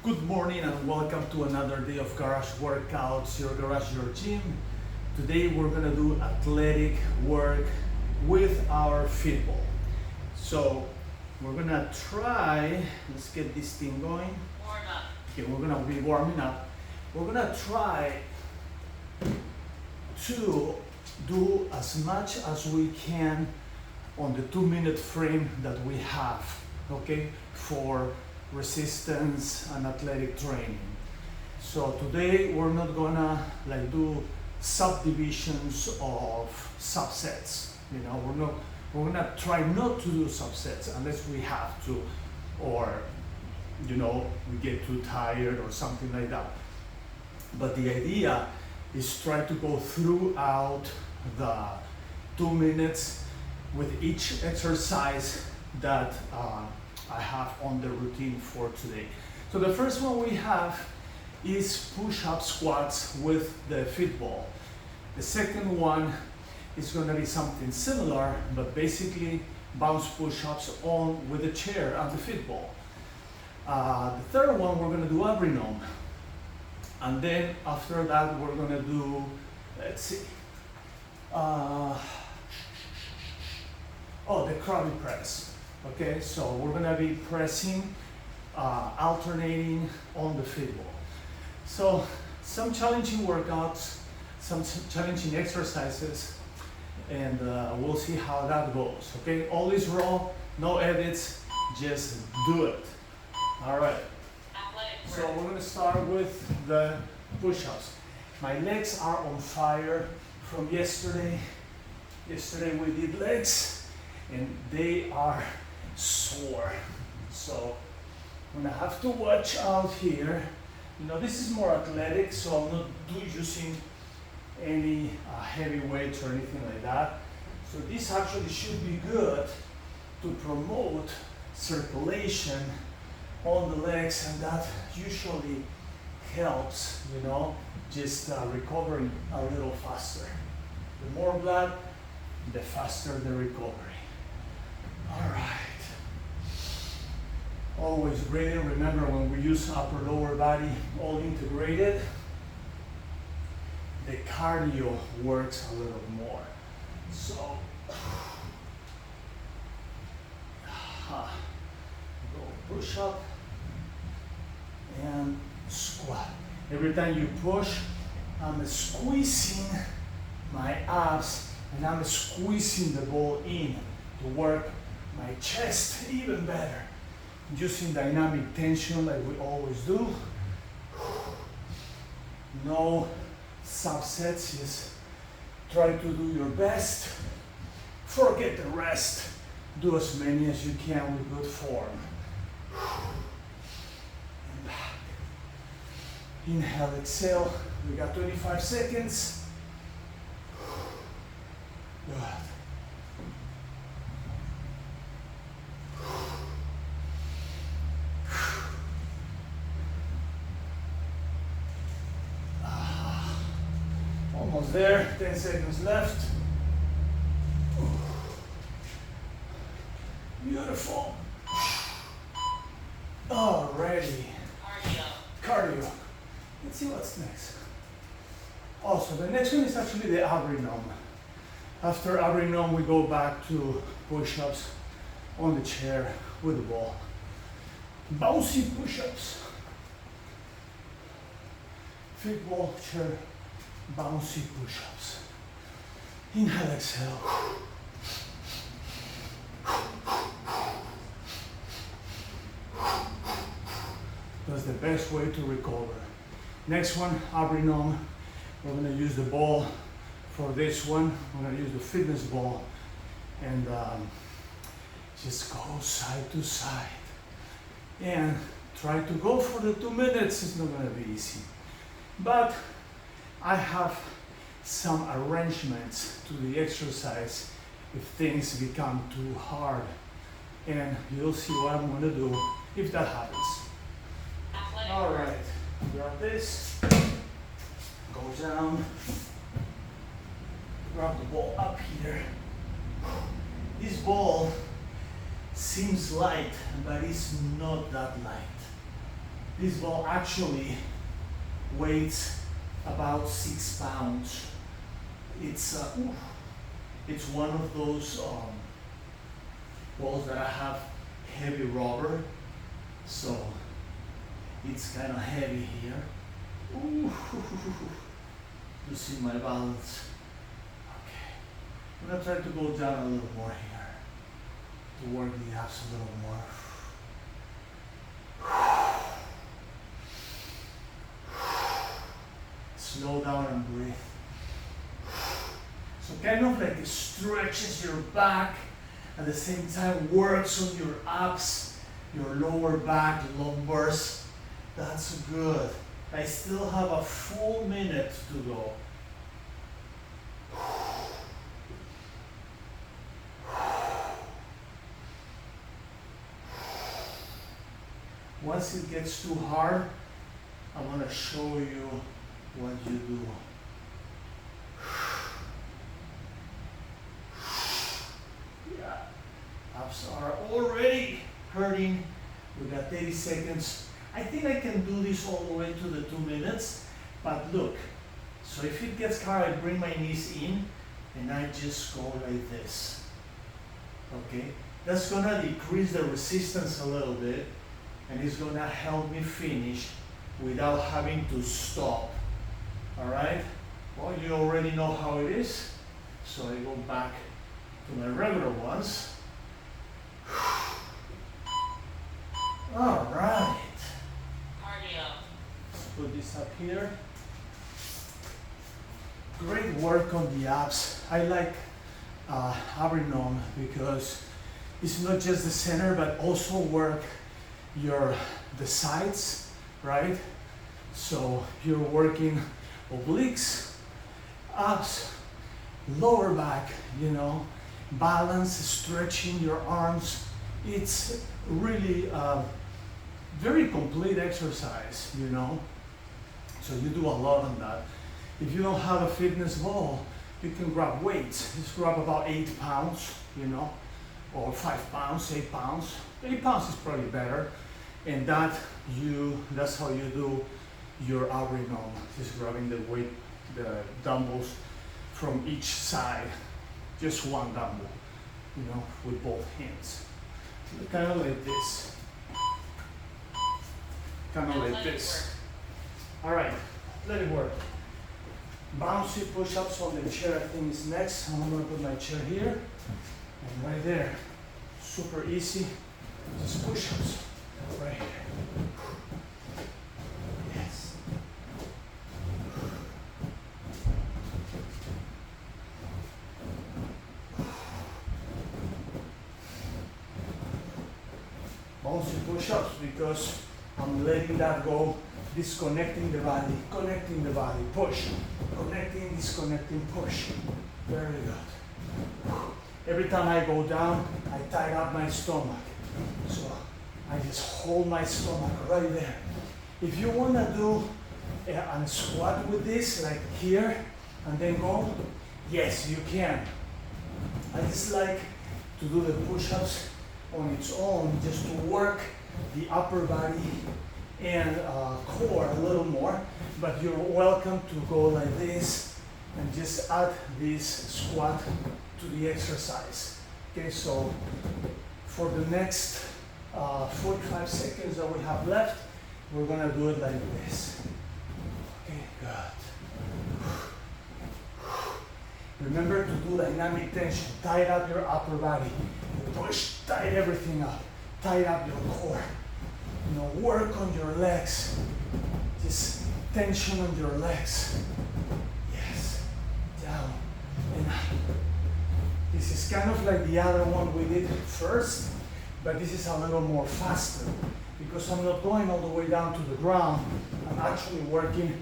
Good morning and welcome to another day of Garage Workouts, your garage, your gym. Today we're gonna do athletic work with our Fitball. So we're gonna try, let's get this thing going. Warm up. Okay, we're gonna be warming up. We're gonna try to do as much as we can on the 2-minute frame that we have, okay, for resistance and athletic training. So today we're not gonna do subdivisions of subsets. We're gonna try not to do subsets unless we have to, or we get too tired or something like that. But the idea is try to go throughout the 2 minutes with each exercise that I have on the routine for today. So the first one we have is push-up squats with the Fitball. The second one is going to be something similar, but basically bounce push-ups on with the chair and the Fitball. The third one we're going to do Abrinome, and then after that we're going to do, let's see, the Crabby press. Okay, so we're gonna be pressing, alternating on the Fitball. So some challenging workouts, some challenging exercises, and we'll see how that goes. Okay, all is raw, no edits, just do it. All right. So we're gonna start with the push-ups. My legs are on fire from yesterday. Yesterday we did legs, and they are sore. So I'm gonna have to watch out here. This is more athletic, so I'm not using any heavy weights or anything like that. So this actually should be good to promote circulation on the legs, and that usually helps, just recovering a little faster. The more blood, the faster the recovery. All right. Always breathing. Remember, when we use upper lower body all integrated, the cardio works a little more. So go push up and squat. Every time you push, I'm squeezing my abs and I'm squeezing the ball in to work my chest even better. Using dynamic tension like we always do. No subsets, just try to do your best. Forget the rest. Do as many as you can with good form. And back. Inhale, exhale. We got 25 seconds. Good. Almost there, 10 seconds left. Beautiful. Alrighty. Cardio. Let's see what's next. Also, the next one is actually the Abrinome. After Abrinome, we go back to push-ups on the chair with the ball. Bouncy push-ups. Fitball, chair, bouncy push-ups. Inhale, exhale. That's the best way to recover. Next one, Abrinome. We're going to use the ball for this one. We're going to use the fitness ball and just go side to side. And try to go for the 2 minutes. It's not going to be easy. But I have some arrangements to the exercise if things become too hard. And you'll see what I'm going to do if that happens. All right, grab this, go down, grab the ball up here. This ball seems light, but it's not that light. This ball actually weighs about 6 pounds. It's one of those balls that I have heavy rubber, so it's kind of heavy here. Ooh, losing my balance. Okay, I'm gonna try to go down a little more here to work the abs a little more. Slow down and breathe. So kind of like it stretches your back, at the same time works on your abs, your lower back, lumbars. That's good. I still have a full minute to go. Once it gets too hard, I want to show you what you do. Yeah, abs are already hurting. We got 30 seconds. I think I can do this all the way to the 2 minutes, but look, so if it gets hard, I bring my knees in and I just go like this. Okay, that's gonna decrease the resistance a little bit, and it's gonna help me finish without having to stop. All right, well, you already know how it is, so I go back to my regular ones. All right, let's put this up here. Great work on the abs. I like Abrinome because it's not just the center, but also work the sides, right? So you're working obliques, abs, lower back, you know, balance, stretching your arms. It's really a very complete exercise, you know. So you do a lot on that. If you don't have a fitness ball, you can grab weights. Just grab about 8 pounds, you know, or 5 pounds, 8 pounds. 8 pounds is probably better. And that's how you do your Abrinome. Just grabbing the weight, the dumbbells from each side. Just one dumbbell, you know, with both hands. Kind of like this. Kind of like this. All right, let it work. Bouncy push-ups on the chair, I think is next. I'm gonna put my chair here and right there. Super easy. Just push-ups right here. Yes. Bouncy push-ups because I'm letting that go. Disconnecting the body, connecting the body, push, connecting, disconnecting, push. Very good. Every time I go down, I tie up my stomach. So I just hold my stomach right there. If you want to do a squat with this, like here, and then go, yes, you can. I just like to do the push-ups on its own, just to work the upper body and core a little more, but you're welcome to go like this and just add this squat to the exercise. Okay, so for the next 45 seconds that we have left, we're gonna do it like this. Okay, good. Remember to do dynamic tension. Tight up your upper body. Push, tight everything up. Tight up your core. You know, work on your legs. Just tension on your legs. Yes. Down and up. This is kind of like the other one we did first, but this is a little more faster because I'm not going all the way down to the ground. I'm actually working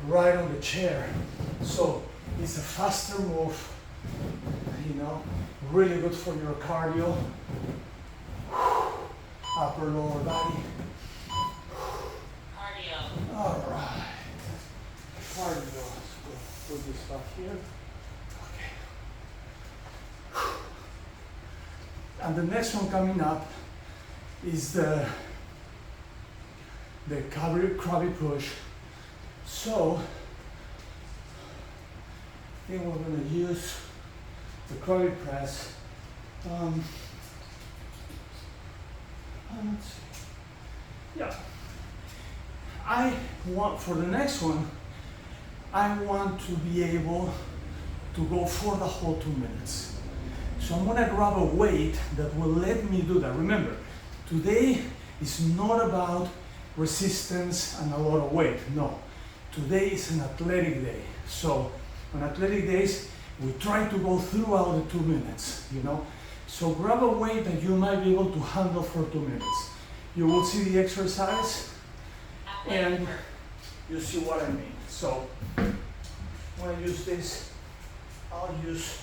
right on the chair. So it's a faster move, you know, really good for your cardio, upper lower body. All right, cardio. Let's put this stuff here. Okay. And the next one coming up is the the Crabby push. So I think we're going to use the Crabby press. Let's see. Yeah. I want, for the next one, I want to be able to go for the whole 2 minutes. So I'm gonna grab a weight that will let me do that. Remember, today is not about resistance and a lot of weight, no. Today is an athletic day. So on athletic days, we try to go throughout the 2 minutes, you know. So grab a weight that you might be able to handle for 2 minutes. You will see the exercise and you see what I mean. So when I use this, I'll use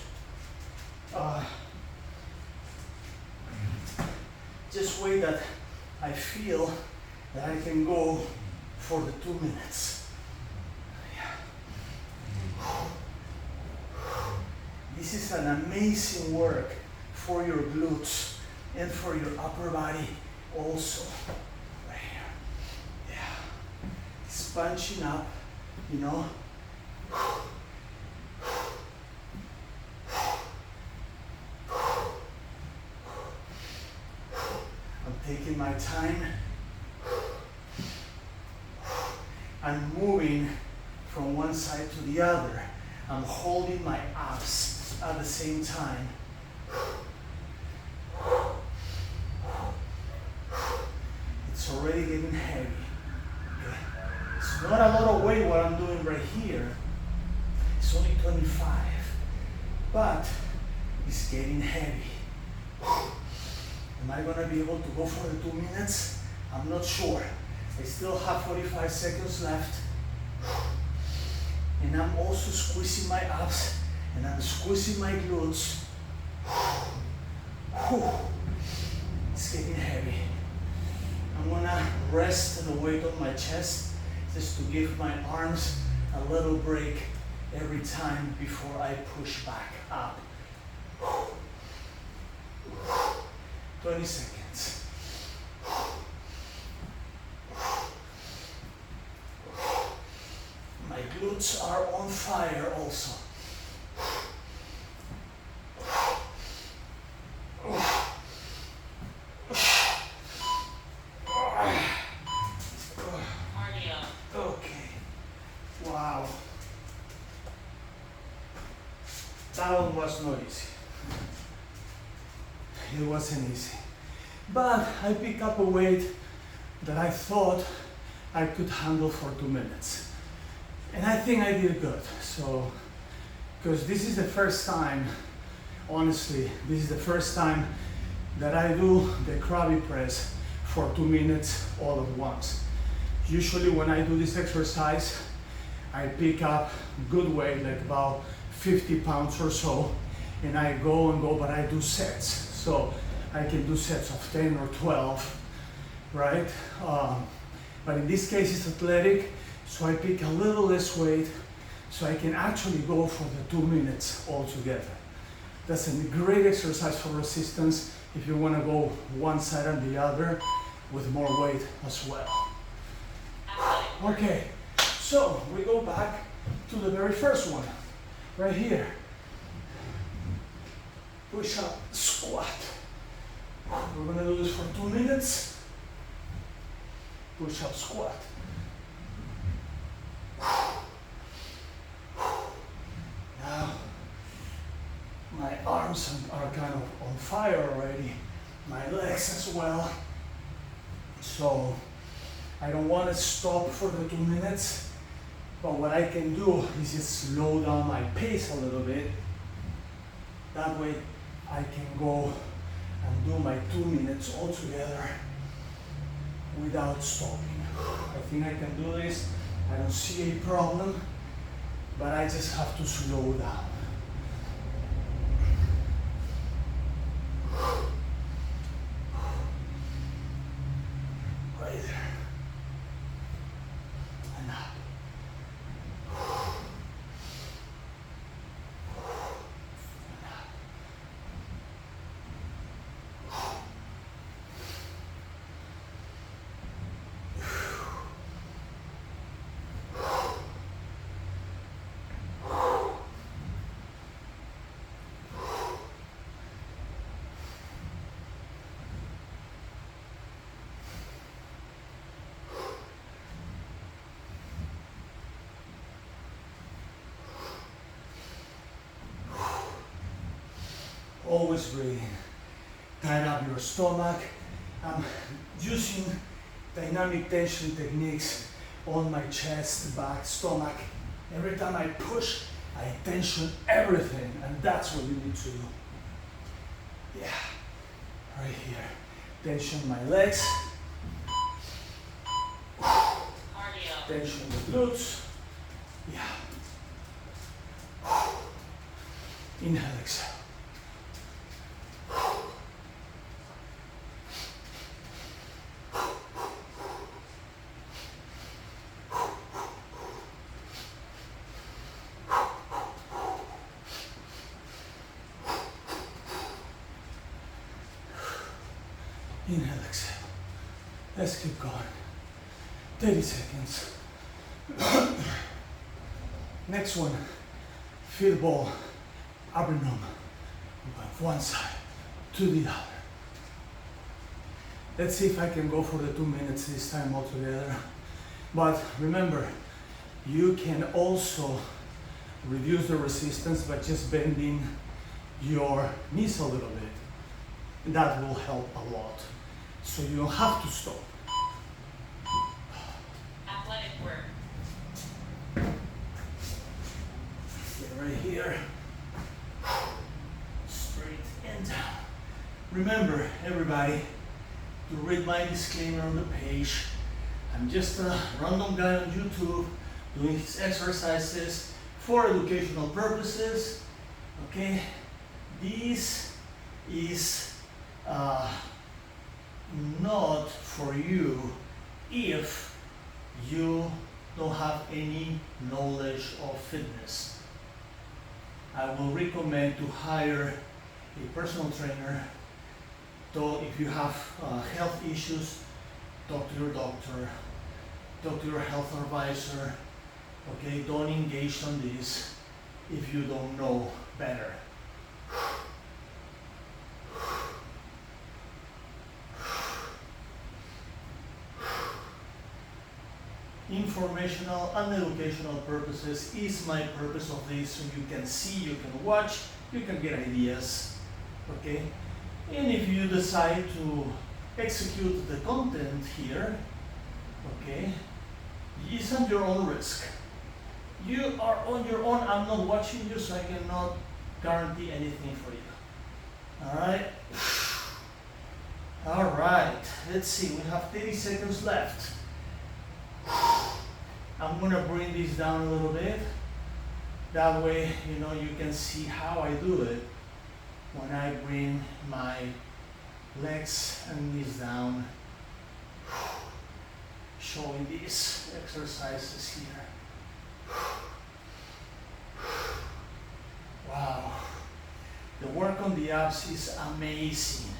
just weight that I feel that I can go for the 2 minutes. Yeah. This is an amazing work for your glutes and for your upper body also. Right here. Yeah. It's punching up, you know. I'm taking my time. I'm moving from one side to the other. I'm holding my abs at the same time. It's already getting heavy. Okay? It's not a lot of weight what I'm doing right here. It's only 25, but it's getting heavy. Am I gonna be able to go for the 2 minutes? I'm not sure. I still have 45 seconds left. And I'm also squeezing my abs and I'm squeezing my glutes. It's getting heavy. I'm gonna rest the weight on my chest just to give my arms a little break every time before I push back up. 20 seconds. My glutes are on fire also. Okay. Wow. That one was not easy. It wasn't easy. But I picked up a weight that I thought I could handle for 2 minutes. And I think I did good. So, because this is the first time, honestly, this is the first time that I do the Crabby press for 2 minutes all at once. Usually when I do this exercise, I pick up good weight, like about 50 pounds or so, and I go and go, but I do sets. So I can do sets of 10 or 12, right? But in this case, it's athletic, so I pick a little less weight, so I can actually go for the 2 minutes altogether. That's a great exercise for resistance if you want to go one side and the other with more weight as well. Okay, so we go back to the very first one, right here. Push up, squat. We're gonna do this for 2 minutes. Push up, squat. Now, my arms are kind of on fire already. My legs as well. So, I don't want to stop for the 2 minutes, but what I can do is just slow down my pace a little bit. That way I can go and do my 2 minutes all together without stopping. I think I can do this. I don't see a problem, but I just have to slow down. Right there. And up. always breathing. Tighten up your stomach. I'm using dynamic tension techniques on my chest, back, stomach. Every time I push, I tension everything, and that's what you need to do. Yeah, right here. Tension my legs. Cardio. Tension the glutes. Yeah. Inhale, exhale. Inhale, exhale. Let's keep going. 30 seconds. Next one, Fitball, Abrinome. One side to the other. Let's see if I can go for the 2 minutes this time altogether. But remember, you can also reduce the resistance by just bending your knees a little bit. That will help a lot. So you don't have to stop. Athletic work. Get right here. Straight and down. Remember, everybody, to read my disclaimer on the page. I'm just a random guy on YouTube doing these exercises for educational purposes. Okay? This is not for you if you don't have any knowledge of fitness. I will recommend to hire a personal trainer. So if you have health issues, talk to your doctor, talk to your health advisor. Okay, don't engage on this if you don't know better. Informational and educational purposes is my purpose of this, so you can see, you can watch, you can get ideas, okay? And if you decide to execute the content here, okay, it's at your own risk. You are on your own. I'm not watching you, so I cannot guarantee anything for you. All right? All right, let's see, we have 30 seconds left. I'm gonna bring this down a little bit. That way, you know, you can see how I do it when I bring my legs and knees down. Showing these exercises here. Wow. The work on the abs is amazing.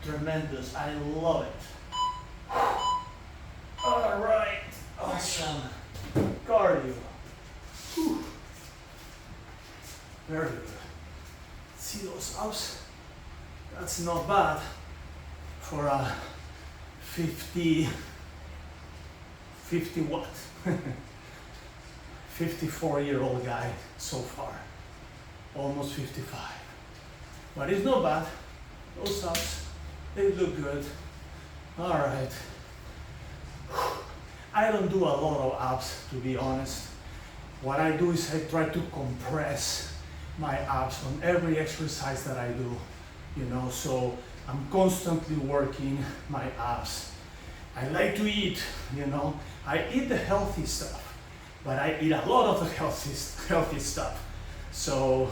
Tremendous. I love it. All right. Awesome. Cardio. Whew. Very good. See those abs? That's not bad for a 50 what? 54-year-old guy so far. Almost 55. But it's not bad. Those abs, they look good. All right. I don't do a lot of abs, to be honest. What I do is I try to compress my abs on every exercise that I do, you know, so I'm constantly working my abs. I like to eat, you know. I eat the healthy stuff, but I eat a lot of the healthy stuff. So,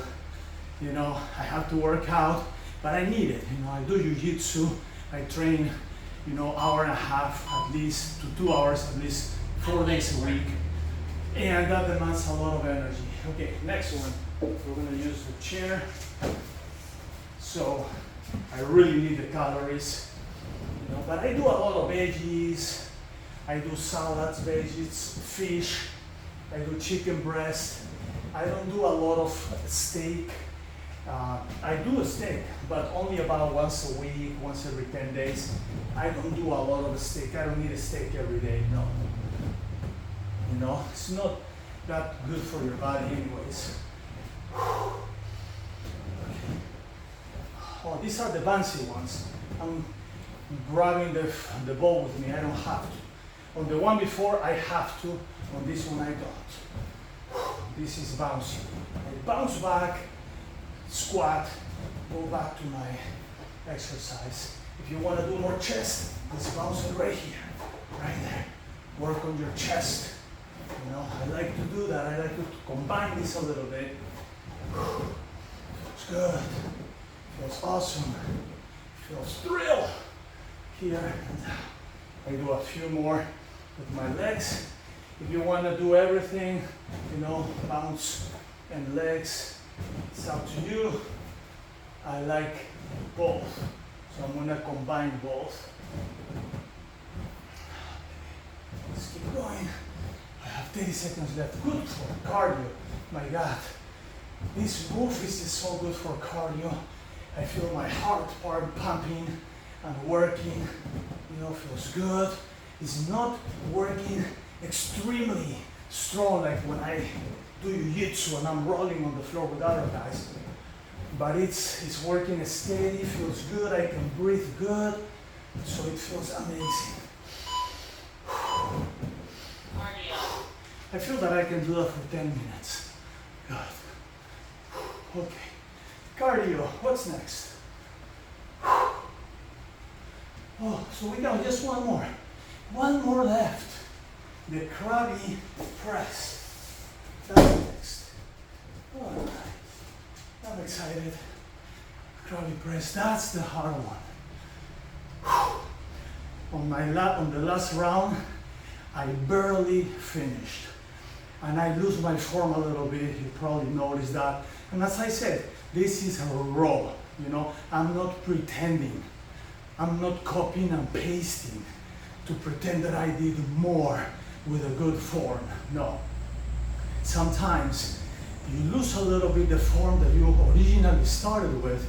you know, I have to work out, but I need it. You know, I do jiu-jitsu, I train, you know, hour and a half at least to 2 hours at least 4 days a week, and that demands a lot of energy. Okay, next one, we're gonna use the chair. So I really need the calories, you know, but I do a lot of veggies, I do salads, veggies, fish, I do chicken breast. I don't do a lot of steak. I do a steak, but only about once a week, once every 10 days. I don't do a lot of steak. I don't need a steak every day, no. You know, it's not that good for your body anyways. Okay. Oh, these are the bouncy ones. I'm grabbing the ball with me, I don't have to. On the one before, I have to. On this one, I don't. This is bouncy. I bounce back, squat, go back to my exercise. If you want to do more chest, let's bounce it right here, right there. Work on your chest. You know, I like to do that. I like to combine this a little bit. It's good. Feels awesome. Feels thrill. Here, and I do a few more with my legs. If you want to do everything, you know, bounce and legs, it's up to you. I like both, so I'm going to combine both. Let's keep going. I have 30 seconds left. Good for cardio. My God, this move is just so good for cardio. I feel my heart part pumping and working. You know, feels good. It's not working extremely strong like when I do jiu-jitsu and I'm rolling on the floor with other guys. But it's working steady, feels good, I can breathe good, so it feels amazing. Cardio. I feel that I can do that for 10 minutes. Good. Okay. Cardio, what's next? Oh, so we got just one more. One more left. The Crabby press. That's next. All right. I'm excited. Crabby press, that's the hard one. On the last round, I barely finished. And I lose my form a little bit, you probably noticed that. And as I said, this is raw, you know, I'm not pretending. I'm not copying and pasting to pretend that I did more with a good form, no. Sometimes you lose a little bit the form that you originally started with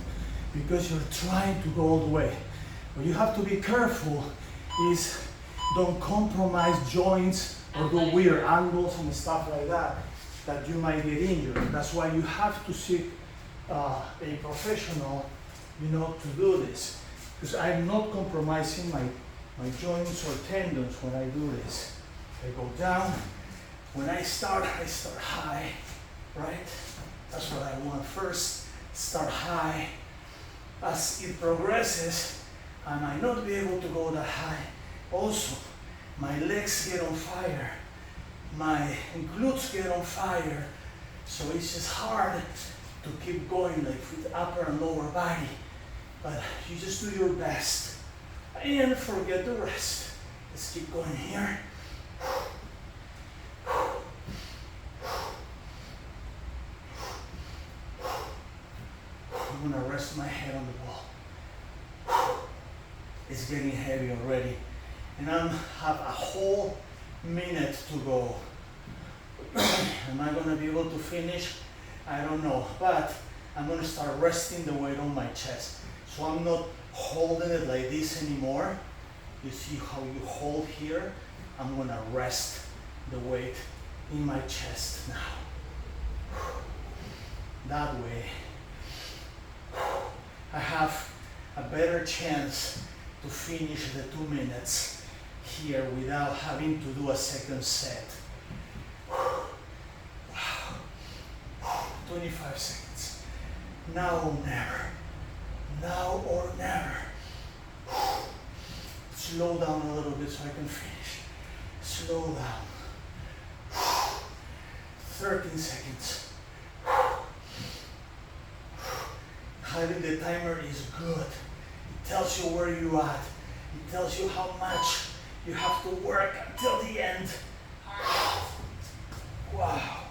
because you're trying to go all the way. What you have to be careful is don't compromise joints or do weird angles and stuff like that you might get injured. That's why you have to seek a professional, you know, to do this. Because I'm not compromising my joints or tendons when I do this. I go down. When I start high, right? That's what I want first. Start high. As it progresses, I might not be able to go that high. Also, my legs get on fire. My glutes get on fire. So it's just hard to keep going like with upper and lower body. But you just do your best and forget the rest. Let's keep going here. I'm gonna rest my head on the ball. It's getting heavy already. And I have a whole minute to go. Am I gonna be able to finish? I don't know, but I'm gonna start resting the weight on my chest. So I'm not holding it like this anymore. You see how you hold here? I'm gonna rest the weight in my chest now. That way, I have a better chance to finish the 2 minutes here without having to do a second set. Wow. 25 seconds. Now or never. Now or never. Slow down a little bit so I can finish. Slow down. 13 seconds. Having the timer is good. It tells you where you're at. It tells you how much you have to work until the end. Wow.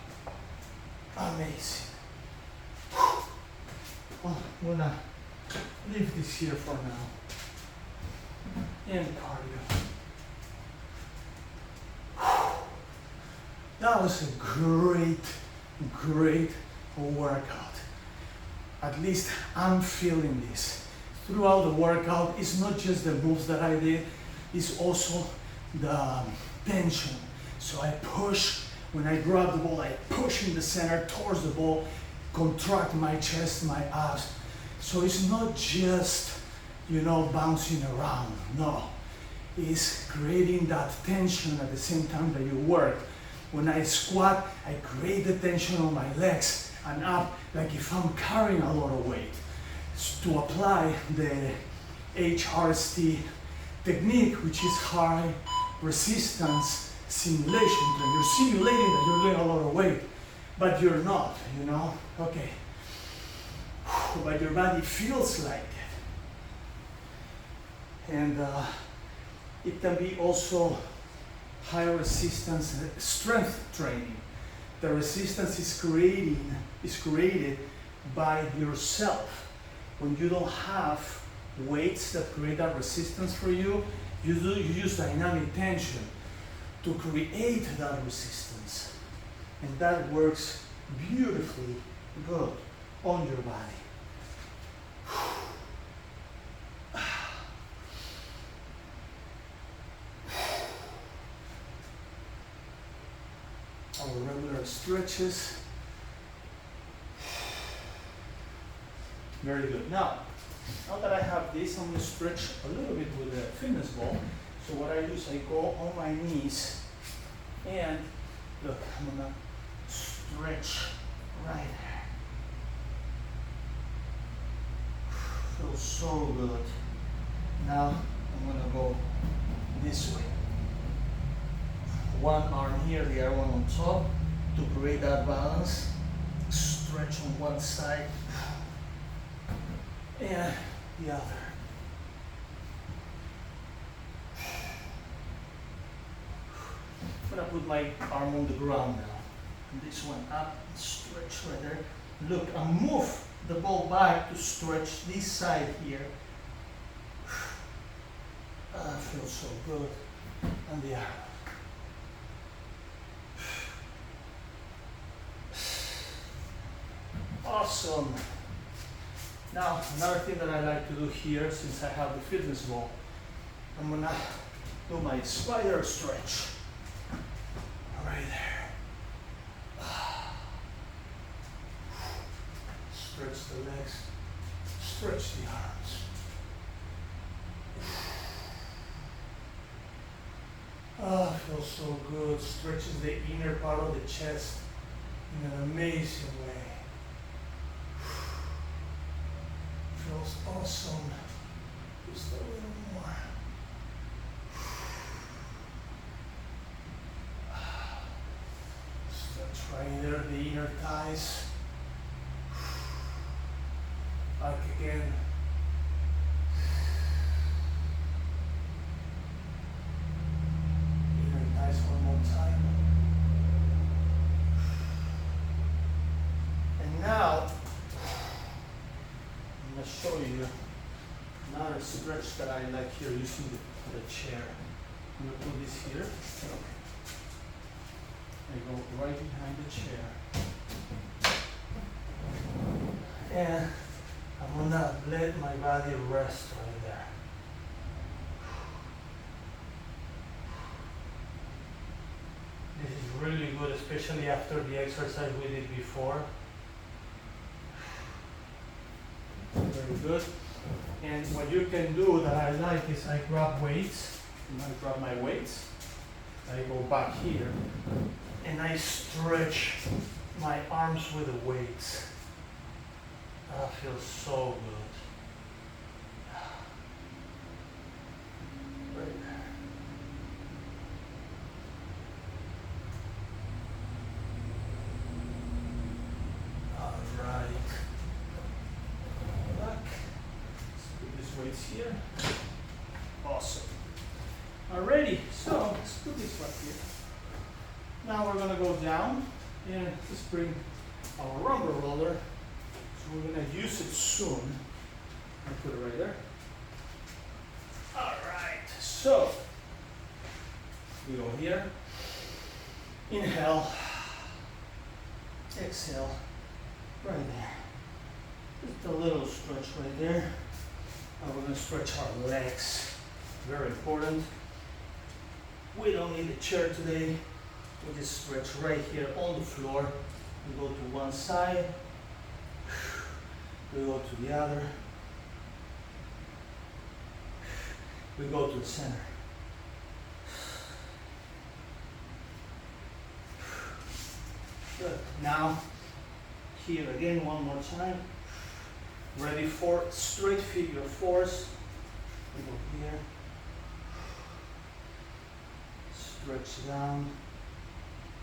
Amazing. Well, I'm gonna leave this here for now. And cardio. That was a great workout. At least I'm feeling this. Throughout the workout, it's not just the moves that I did, it's also the tension. So I push, when I grab the ball, I push in the center towards the ball, contract my chest, my abs. So it's not just, you know, bouncing around, no. It's creating that tension at the same time that you work. When I squat, I create the tension on my legs and up, like if I'm carrying a lot of weight. To apply the HRST technique, which is high resistance simulation. So you're simulating that you're doing a lot of weight, but you're not, you know? Okay. But your body feels like it. And it can be also high resistance strength training. The resistance is created by yourself. When you don't have weights that create that resistance for you, you use dynamic tension to create that resistance. And that works beautifully good on your body. Our regular stretches. Very good. Now that I have this, I'm going to stretch a little bit with the fitness ball. So what I do is I go on my knees and look, I'm going to stretch right there. Feels so good. Now I'm going to go this way. One arm here, the other one on top to create that balance. Stretch on one side and the other. I'm gonna put my arm on the ground now. And this one up, stretch right there. Look, and move the ball back to stretch this side here. Feels so good. And the other. Awesome. Now, another thing that I like to do here, since I have the fitness ball, I'm gonna do my spider stretch. Right there. Stretch the legs, stretch the arms. Ah, feels so good. Stretches the inner part of the chest in an amazing way. Feels awesome. Just a little more. Stretch right there, the inner thighs. Back again. Inner thighs one more time. And now, I'm going to show you another stretch that I like here using the chair. I'm going to put this here. I go right behind the chair. And I'm going to let my body rest right there. This is really good, especially after the exercise we did before. Very good. And what you can do that I like is I grab weights. I'm going to grab my weights. I go back here and I stretch my arms with the weights. That feels so good. Right there. All right. Back. Let's put these weights here. Awesome. Alrighty, so let's put this right here. Now we're gonna go down and just bring our rumble roller. So we're gonna use it soon. I'll put it right there. Alright, so we go here. Inhale. Exhale. Right there. Just a little stretch right there. And we're gonna stretch our legs. Very important. We don't need a chair today. We just stretch right here on the floor. We go to one side. We go to the other. We go to the center. Good. Now, here again one more time. Ready for straight figure fours. We go here. Stretch down.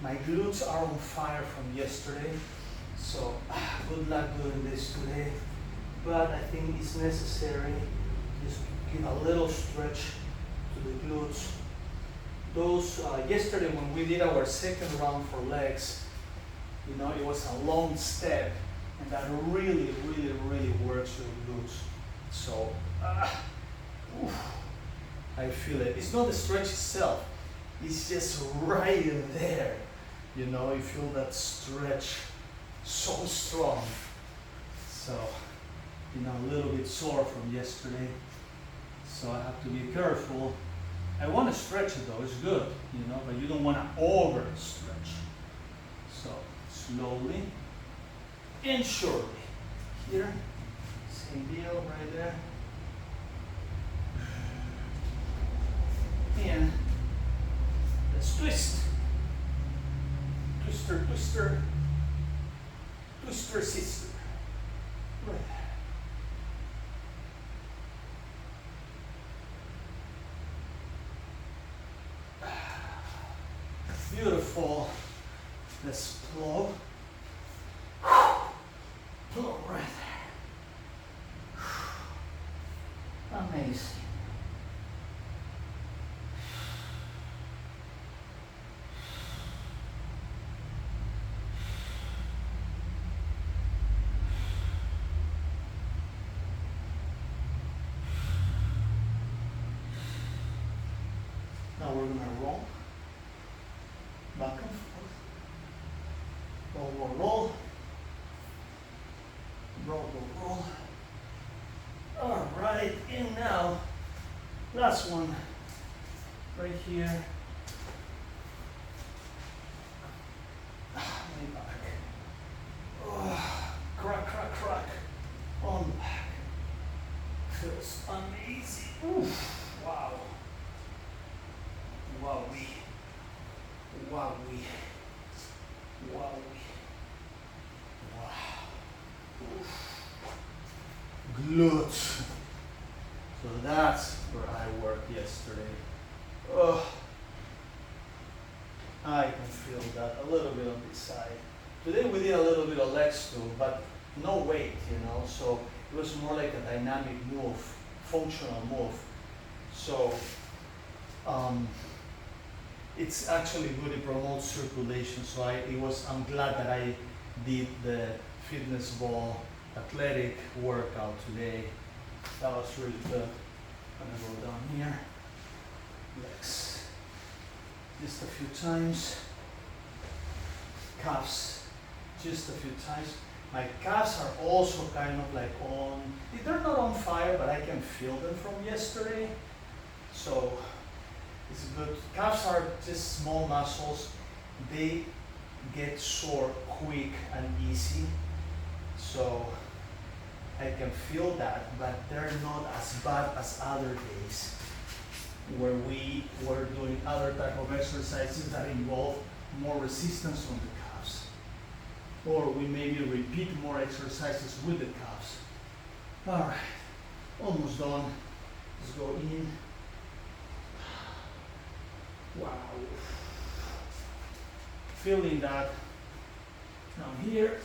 My glutes are on fire from yesterday, so good luck doing this today. But I think it's necessary. Just give a little stretch to the glutes. Those yesterday when we did our second round for legs, you know, it was a long step, and that really works your glutes. So I feel it. It's not the stretch itself, it's just right there. You know, you feel that stretch so strong. So, you know, a little bit sore from yesterday, so I have to be careful. I want to stretch it though, it's good, you know, but you don't want to over stretch. So, slowly and surely. Here, same deal right there. And let's twist. Twister, twister, twister, sister. Right there. Beautiful. Let's blow. Blow right there. Amazing. Now we're going to roll back and forth. Roll, roll, roll. Roll, roll, roll. All right, and now last one right here. My back. Oh, crack, crack, crack on the back. Feels amazing. Oof. Wow. Wowie. Wowie. Wowie. Wow. Oof. Glutes. So that's where I worked yesterday. Oh, I can feel that a little bit on this side. Today we did a little bit of legs too, but no weight, you know, so it was more like a dynamic move, functional move. So it's actually good, it promotes circulation, so I'm glad that I did the fitness ball athletic workout today. That was really good. I'm gonna go down here. Legs. Just a few times. Calves. Just a few times. My calves are also kind of like on, they're not on fire, but I can feel them from yesterday. So it's good. Calves are just small muscles. They get sore quick and easy. So I can feel that, but they're not as bad as other days where we were doing other type of exercises that involve more resistance on the calves. Or we maybe repeat more exercises with the calves. All right, almost done. Let's go in. Wow. Feeling that down here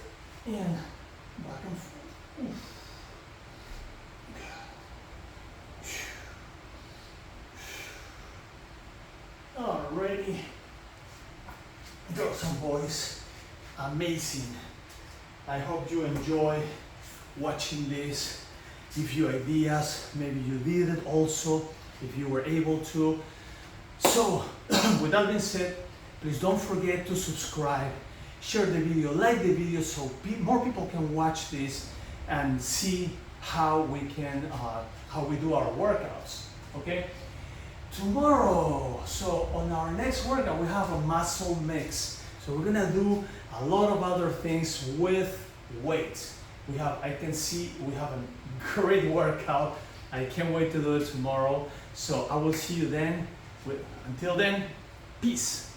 and back and forth. Oof. Alrighty, girls and boys, amazing. I hope you enjoy watching this. Give you ideas, maybe you did it also, if you were able to. So, with that being said, please don't forget to subscribe, share the video, like the video so more people can watch this and see how we can, how we do our workouts, okay? Tomorrow, so on our next workout, we have a muscle mix. So we're gonna do a lot of other things with weights. I can see we have a great workout. I can't wait to do it tomorrow. So I will see you then. Until then, peace.